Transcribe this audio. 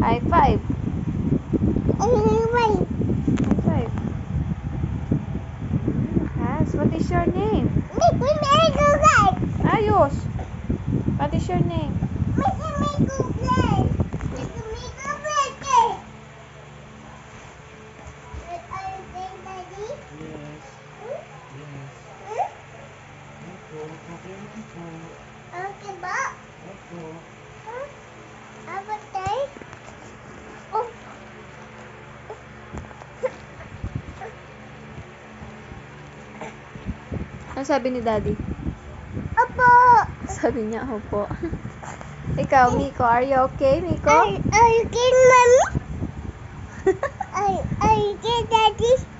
High five. High five. High five. Yes. What is your name? Ayos. What is your name? Okay ba? Apa tayo? Oh. Ano sabi ni Daddy? Opo. Sabi niya, opo. Ikaw, Miko, are you okay, Miko? Are you okay, Mommy? Are you okay, Daddy?